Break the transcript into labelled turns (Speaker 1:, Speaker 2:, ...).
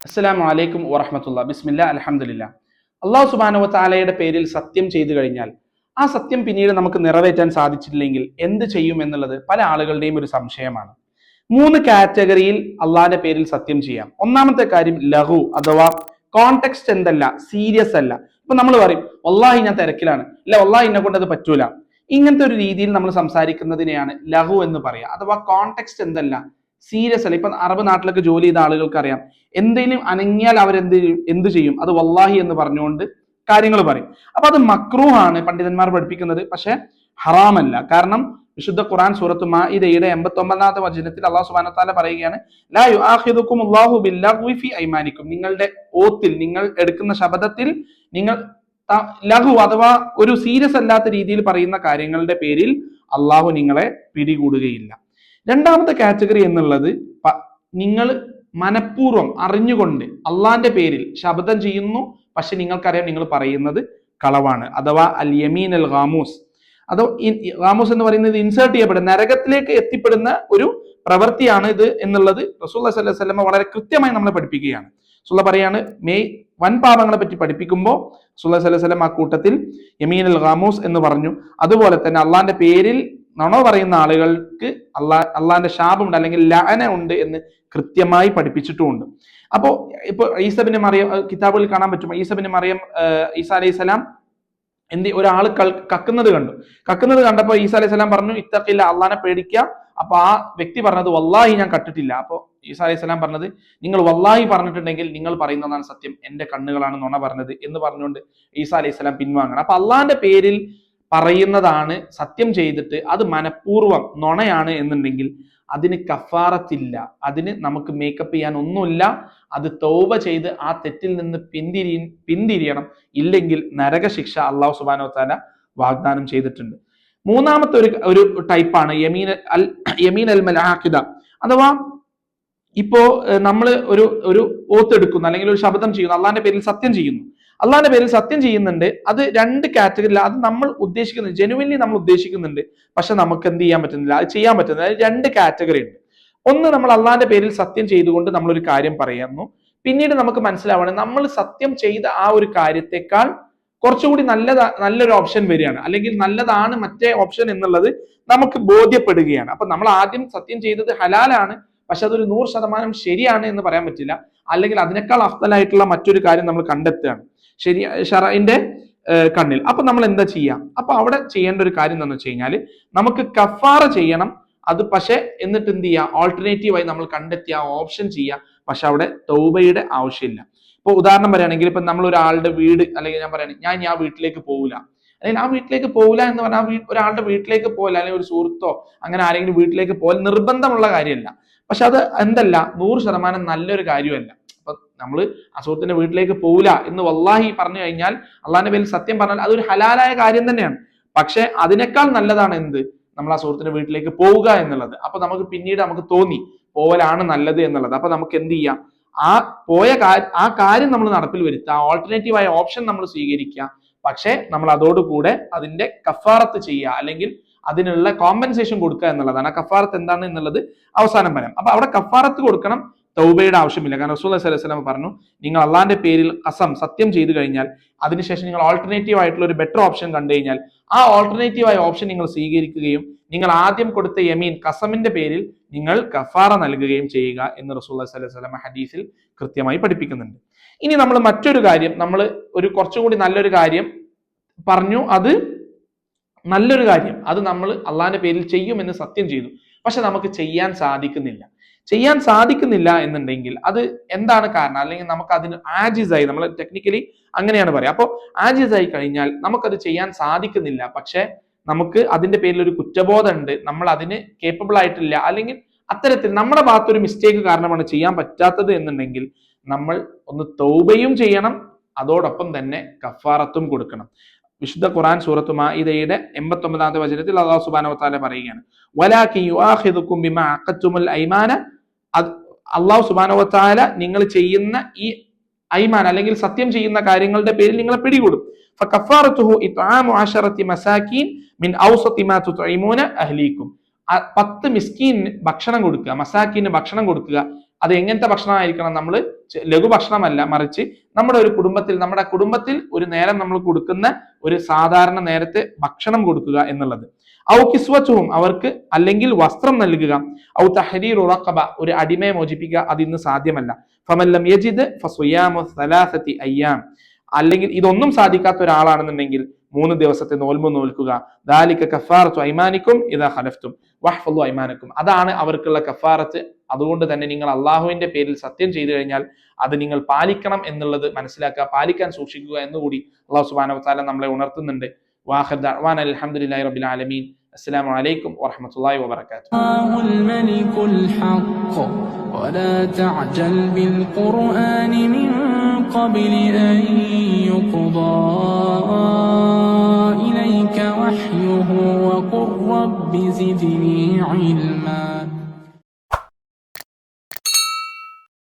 Speaker 1: അസ്സലാമു അലൈക്കും വറഹ്മത്തുള്ളാഹി. ബിസ്മില്ലാ അൽഹംദുലില്ലാ. അല്ലാഹു സുബ്ഹാനഹു വ തആലയുടെ പേരിൽ സത്യം ചെയ്തു കഴിഞ്ഞാൽ ആ സത്യം പിന്നീട് നമുക്ക് നിറവേറ്റാൻ സാധിച്ചിട്ടില്ലെങ്കിൽ എന്ത് ചെയ്യും എന്നുള്ളത് പല ആളുകളുടെയും ഒരു സംശയമാണ്. 3 കാറ്റഗറിയിൽ അള്ളാഹിന്റെ പേരിൽ സത്യം ചെയ്യാം. ഒന്നാമത്തെ കാര്യം ലഹു അഥവാ കോണ്ടെക്സ്റ്റ് എന്തല്ല, സീരിയസ് അല്ല. ഇപ്പൊ നമ്മൾ പറയും വല്ലാഹി ഞാൻ തിരക്കിലാണ്, അല്ല വല്ലാഹി എന്നെ കൊണ്ട് അത് പറ്റൂല. ഇങ്ങനത്തെ ഒരു രീതിയിൽ നമ്മൾ സംസാരിക്കുന്നതിനെയാണ് ലഹു എന്ന് പറയുക. അഥവാ കോണ്ടെക്സ്റ്റ് എന്തല്ല, സീരിയസ് അല്ല. ഇപ്പൊ അറബ് നാട്ടിലൊക്കെ ജോലി ചെയ്ത ആളുകൾക്ക് അറിയാം, എന്തെങ്കിലും അനങ്ങിയാൽ എന്ത് ചെയ്യും, അത് വല്ലാഹി എന്ന് പറഞ്ഞുകൊണ്ട് കാര്യങ്ങൾ പറയും. അപ്പൊ അത് മക്രൂഹാണ് പണ്ഡിതന്മാർ പഠിപ്പിക്കുന്നത്, പക്ഷെ ഹറാമല്ല. കാരണം വിശുദ്ധ ഖുർആൻ സൂറത്ത് മാഇദയുടെ 89ാമത്തെ വചനത്തിൽ അല്ലാഹു സുബ്ഹാനഹു വ തആല പറയുകയാണ്, ലാ യുആഖിദുകുമുല്ലാഹു ബില്ലഗ്വി ഫീ ഐമാനിക്കും, നിങ്ങളുടെ ഓത്തിൽ, നിങ്ങൾ എടുക്കുന്ന ശബ്ദത്തിൽ നിങ്ങൾ ലഹു അഥവാ ഒരു സീരിയസ് അല്ലാത്ത രീതിയിൽ പറയുന്ന കാര്യങ്ങളുടെ പേരിൽ അള്ളാഹു നിങ്ങളെ പിടികൂടുകയില്ല. രണ്ടാമത്തെ കാറ്റഗറി എന്നുള്ളത്, നിങ്ങൾ മനഃപൂർവ്വം അറിഞ്ഞുകൊണ്ട് അള്ളാന്റെ പേരിൽ ശബ്ദം ചെയ്യുന്നു, പക്ഷെ നിങ്ങൾക്കറിയാം നിങ്ങൾ പറയുന്നത് കളവാണ്. അഥവാ അൽ യമീൻ അൽ ഗാമൂസ്. അതോ ഗാമൂസ് എന്ന് പറയുന്നത് ഇൻസേർട്ട് ചെയ്യപ്പെടുന്ന, നരകത്തിലേക്ക് എത്തിപ്പെടുന്ന ഒരു പ്രവൃത്തിയാണ് ഇത് എന്നുള്ളത് റസൂലുള്ളാഹി സ്വല്ലല്ലാഹു അലൈഹി വസല്ലം വളരെ കൃത്യമായി നമ്മളെ പഠിപ്പിക്കുകയാണ്. റസൂലുള്ളാഹി പറയാണ്, വൻ പാപങ്ങളെ പറ്റി പഠിപ്പിക്കുമ്പോൾ റസൂലുള്ളാഹി സ്വല്ലല്ലാഹു അലൈഹി വസല്ലം ആ കൂട്ടത്തിൽ യമീൻ അൽ ഗാമൂസ് എന്ന് പറഞ്ഞു. അതുപോലെ തന്നെ അള്ളാന്റെ പേരിൽ നുണ പറയുന്ന ആളുകൾക്ക് അള്ളാന്റെ ശാപമുണ്ട്, അല്ലെങ്കിൽ ലഅന ഉണ്ട് എന്ന് കൃത്യമായി പഠിപ്പിച്ചിട്ടുമുണ്ട്. അപ്പോ ഇപ്പൊ ഈസബിന് മറിയം കിതാബുകളിൽ കാണാൻ പറ്റും. ഈസബിന് മറിയം ഈസാ അലൈഹി സ്വലാം ഒരാൾ കക്കുന്നത് കണ്ടപ്പോൾ ഈസാ അലൈഹി സ്വലാം പറഞ്ഞു, ഇത്തഖില്ല, അള്ളാനെ പേടിക്കുക. അപ്പൊ ആ വ്യക്തി പറഞ്ഞത് വല്ലാഹി ഞാൻ കട്ടിട്ടില്ല. അപ്പൊ ഈസാ അലൈഹി സ്വലാം പറഞ്ഞത്, നിങ്ങൾ വല്ലാഹി പറഞ്ഞിട്ടുണ്ടെങ്കിൽ നിങ്ങൾ പറയുന്നതാണ് സത്യം, എന്റെ കണ്ണുകളാണ് നുണ പറഞ്ഞത് എന്ന് പറഞ്ഞുകൊണ്ട് ഈസാ അലൈഹി സ്വലാം പിൻവാങ്ങണം. അപ്പൊ അള്ളാന്റെ പേരിൽ പറയുന്നതാണ് സത്യം ചെയ്തിട്ട് അത് മനഃപൂർവ്വം നുണയാണ് എന്നുണ്ടെങ്കിൽ അതിന് കഫാറത്തില്ല, അതിന് നമുക്ക് മേക്കപ്പ് ചെയ്യാൻ ഒന്നുമില്ല. അത് തൗബ ചെയ്ത് ആ തെറ്റിൽ നിന്ന് പിന്തിരിയണം, ഇല്ലെങ്കിൽ നരകശിക്ഷ അല്ലാഹു സുബ്ഹാനഹു വ തആല വാഗ്ദാനം ചെയ്തിട്ടുണ്ട്. മൂന്നാമത്തെ ഒരു ടൈപ്പാണ് യമീൻ അൽ മൽആഖിദ. അഥവാ ഇപ്പോ നമ്മൾ ഒരു ഓത്ത് എടുക്കുന്നു, അല്ലെങ്കിൽ ഒരു ശബ്ദം ചെയ്യുന്നു, അള്ളാന്റെ പേരിൽ സത്യം ചെയ്യുന്നു. അള്ളാന്റെ പേരിൽ സത്യം ചെയ്യുന്നുണ്ട്, അത് 2 കാറ്റഗറിയില്ല. അത് നമ്മൾ ഉദ്ദേശിക്കുന്നുണ്ട്, ജെനുവിൻലി നമ്മൾ ഉദ്ദേശിക്കുന്നുണ്ട്, പക്ഷെ നമുക്ക് എന്ത് ചെയ്യാൻ പറ്റുന്നില്ല, അത് ചെയ്യാൻ പറ്റുന്നില്ല. 2 കാറ്റഗറി ഉണ്ട്. ഒന്ന്, നമ്മൾ അള്ളാന്റെ പേരിൽ സത്യം ചെയ്തുകൊണ്ട് നമ്മളൊരു കാര്യം പറയുന്നു, പിന്നീട് നമുക്ക് മനസ്സിലാവണം നമ്മൾ സത്യം ചെയ്ത ആ ഒരു കാര്യത്തെക്കാൾ കുറച്ചുകൂടി നല്ലൊരു ഓപ്ഷൻ വരികയാണ്, അല്ലെങ്കിൽ നല്ലതാണ് മറ്റേ ഓപ്ഷൻ എന്നുള്ളത് നമുക്ക് ബോധ്യപ്പെടുകയാണ്. അപ്പൊ നമ്മൾ ആദ്യം സത്യം ചെയ്തത് ഹലാലാണ്, പക്ഷെ അതൊരു 100% ശരിയാണ് എന്ന് പറയാൻ പറ്റില്ല. അല്ലെങ്കിൽ അതിനേക്കാൾ അഫ്ദലായിട്ടുള്ള മറ്റൊരു കാര്യം നമ്മൾ കണ്ടെത്തുകയാണ് ശറഇന്റെ കണ്ണിൽ. അപ്പൊ നമ്മൾ എന്താ ചെയ്യാം? അപ്പൊ അവിടെ ചെയ്യേണ്ട ഒരു കാര്യം എന്താണെന്ന് വെച്ച് കഴിഞ്ഞാൽ, നമുക്ക് കഫാറ ചെയ്യണം. അത് പക്ഷെ എന്നിട്ട് എന്ത് ചെയ്യുക, ഓൾട്ടർനേറ്റീവായി നമ്മൾ കണ്ടെത്തിയ ആ ഓപ്ഷൻ ചെയ്യുക. പക്ഷെ അവിടെ തൗബയുടെ ആവശ്യമില്ല. ഇപ്പൊ ഉദാഹരണം പറയുകയാണെങ്കിൽ, ഇപ്പൊ നമ്മൾ ഒരാളുടെ വീട്, അല്ലെങ്കിൽ ഞാൻ പറയുകയാണെങ്കിൽ ഞാൻ ആ വീട്ടിലേക്ക് പോകില്ല, അല്ലെങ്കിൽ ആ വീട്ടിലേക്ക് പോകില്ല എന്ന് പറഞ്ഞാൽ ഒരാളുടെ വീട്ടിലേക്ക് പോകില്ല, അല്ലെങ്കിൽ ഒരു സുഹൃത്തോ അങ്ങനെ ആരെങ്കിലും വീട്ടിലേക്ക് പോകൽ നിർബന്ധമുള്ള കാര്യമല്ല. പക്ഷെ അത് എന്തല്ല, 100% നല്ലൊരു കാര്യമല്ല. അപ്പൊ നമ്മൾ ആ സുഹൃത്തിന്റെ വീട്ടിലേക്ക് പോകില്ല എന്ന് വല്ലാഹി പറഞ്ഞു കഴിഞ്ഞാൽ, അള്ളാഹിന്റെ പേരിൽ സത്യം പറഞ്ഞാൽ അതൊരു ഹലാലായ കാര്യം തന്നെയാണ്. പക്ഷെ അതിനേക്കാൾ നല്ലതാണ് എന്ത്, നമ്മൾ ആ സുഹൃത്തിന്റെ വീട്ടിലേക്ക് പോവുക എന്നുള്ളത്. അപ്പൊ നമുക്ക് പിന്നീട് നമുക്ക് തോന്നി പോവലാണ് നല്ലത് എന്നുള്ളത്. അപ്പൊ നമുക്ക് എന്ത് ചെയ്യാം, ആ കാര്യം നമ്മൾ നടപ്പിൽ വരുത്തുക, ഓൾട്ടർനേറ്റീവായ ഓപ്ഷൻ നമ്മൾ സ്വീകരിക്കുക. പക്ഷെ നമ്മൾ അതോടുകൂടെ അതിന്റെ കഫാറത്ത് ചെയ്യുക, അല്ലെങ്കിൽ അതിനുള്ള കോമ്പൻസേഷൻ കൊടുക്കുക എന്നുള്ളതാണ്. ആ കഫാറത്ത് എന്താണ് എന്നുള്ളത് അവസാനം പറയാം. അപ്പൊ അവിടെ കഫാറത്ത് കൊടുക്കണം, തൗബയുടെ ആവശ്യമില്ല. കാരണം റസൂലുള്ളാഹി സ്വല്ലല്ലാഹു അലൈഹി വസല്ലം പറഞ്ഞു, നിങ്ങൾ അള്ളാന്റെ പേരിൽ സത്യം ചെയ്തു കഴിഞ്ഞാൽ അതിനുശേഷം നിങ്ങൾ ഓൾട്ടർനേറ്റീവ് ആയിട്ടുള്ള ഒരു ബെറ്റർ ഓപ്ഷൻ കണ്ടു കഴിഞ്ഞാൽ ആ ഓൾട്ടർനേറ്റീവായ ഓപ്ഷൻ നിങ്ങൾ സ്വീകരിക്കുകയും നിങ്ങൾ ആദ്യം കൊടുത്ത യമീൻ കസമിന്റെ പേരിൽ നിങ്ങൾ കഫാറ നൽകുകയും ചെയ്യുക എന്ന് റസൂലുള്ളാഹി സ്വല്ലല്ലാഹു അലൈഹി വസല്ലം ഹദീസിൽ കൃത്യമായി പഠിപ്പിക്കുന്നുണ്ട്. ഇനി നമ്മൾ മറ്റൊരു കാര്യം, നമ്മൾ ഒരു കുറച്ചുകൂടി നല്ലൊരു കാര്യം പറഞ്ഞു, അത് നല്ലൊരു കാര്യം, അത് നമ്മൾ അള്ളാഹിന്റെ പേരിൽ ചെയ്യുമെന്ന് സത്യം ചെയ്തു, പക്ഷെ നമുക്ക് ചെയ്യാൻ സാധിക്കുന്നില്ല എന്നുണ്ടെങ്കിൽ അത് എന്താണ് കാരണം, അല്ലെങ്കിൽ നമുക്ക് അതിന് ആജിസായി, നമ്മൾ ടെക്നിക്കലി അങ്ങനെയാണ് പറയാം. അപ്പോൾ ആജിസായി കഴിഞ്ഞാൽ നമുക്കത് ചെയ്യാൻ സാധിക്കുന്നില്ല, പക്ഷെ നമുക്ക് അതിന്റെ പേരിൽ ഒരു കുറ്റബോധം ഉണ്ട്, നമ്മൾ അതിന് കേപ്പബിൾ ആയിട്ടില്ല, അല്ലെങ്കിൽ അത്തരത്തിൽ നമ്മുടെ ഭാഗത്തൊരു മിസ്റ്റേക്ക് കാരണമാണ് ചെയ്യാൻ പറ്റാത്തത് എന്നുണ്ടെങ്കിൽ നമ്മൾ ഒന്ന് തൗബയും ചെയ്യണം, അതോടൊപ്പം തന്നെ കഫാറത്തും കൊടുക്കണം. വിശുദ്ധ ഖുർആൻ സൂറത്ത് മാഇദയുടെ 89ാമത്തെ വചനത്തിൽ അല്ലാഹു സുബ്ഹാനഹു വ തആല പറയുകയാണ്, വലാകിൻ യുആഖിദുകും ബിമാ അഖദ്തുമുൽ ഐമാന, അല്ലാഹു സുബ്ഹാനഹു വ തആല നിങ്ങൾ ചെയ്യുന്ന ഈ ഐമാൻ, അല്ലെങ്കിൽ സത്യം ചെയ്യുന്ന കാര്യങ്ങളുടെ പേരിൽ നിങ്ങളെ പിടികൂടും. ഫകഫാറത്തുഹു ഇത്ആമു 10 മസാകീൻ മിൻ ഔസതി മാ തുത്ഇമൂന അഹ്ലീകും, 10 മിസ്കീൻ ഭക്ഷണം കൊടുക്കുക, മസാക്കീന് ഭക്ഷണം കൊടുക്കുക, അത് എങ്ങനത്തെ ഭക്ഷണമായിരിക്കണം? നമ്മൾ ലഘു ഭക്ഷണമല്ല, മറിച്ച് നമ്മുടെ കുടുംബത്തിൽ ഒരു നേരം നമ്മൾ കൊടുക്കുന്ന ഒരു സാധാരണ നേരത്തെ ഭക്ഷണം കൊടുക്കുക എന്നുള്ളത്. ഔ കിസ്വത്തുഹും, അവർക്ക് അല്ലെങ്കിൽ വസ്ത്രം നൽകുക. ഔ തഹരീറു റഖബ, ഒരു അടിമയെ മോചിപ്പിക്കുക. അത് ഇന്ന് സാധ്യമല്ല. ഫമൻ ലം യജിദ് ഫസിയാമു സലാസതി അയ്യാം, അല്ലെങ്കിൽ ഇതൊന്നും സാധിക്കാത്ത ഒരാളാണെന്നുണ്ടെങ്കിൽ 3 ദിവസത്തെ നോൽമ്പ് നോൽക്കുക. ദാലിക കഫാറത്തു ഐമാനിക്കും ഇദാ ഖലഫ്തും വഹ്ഫളു ഐമാനക്കും, അതാണ് അവർക്കുള്ള കഫാറത്ത്. അതുകൊണ്ട് തന്നെ നിങ്ങൾ അള്ളാഹുവിന്റെ പേരിൽ സത്യം ചെയ്തു കഴിഞ്ഞാൽ അത് നിങ്ങൾ പാലിക്കണം എന്നുള്ളത് മനസ്സിലാക്കുക, പാലിക്കാൻ സൂക്ഷിക്കുക എന്നുകൂടി അള്ളാഹു സുബ്ഹാനഹു വ തആല നമ്മളെ ഉണർത്തുന്നുണ്ട്. വാഖിർ ദഅ്വാന അൽഹംദുലില്ലാഹി റബ്ബിൽ ആലമീൻ. അസ്സലാമു അലൈക്കും വറഹ്മത്തുള്ളാഹി വബറകാതുഹു.
Speaker 2: ولا تعجل بالقرآن من قبل أن يقضى إليك وحيه وقل رب زدني علما.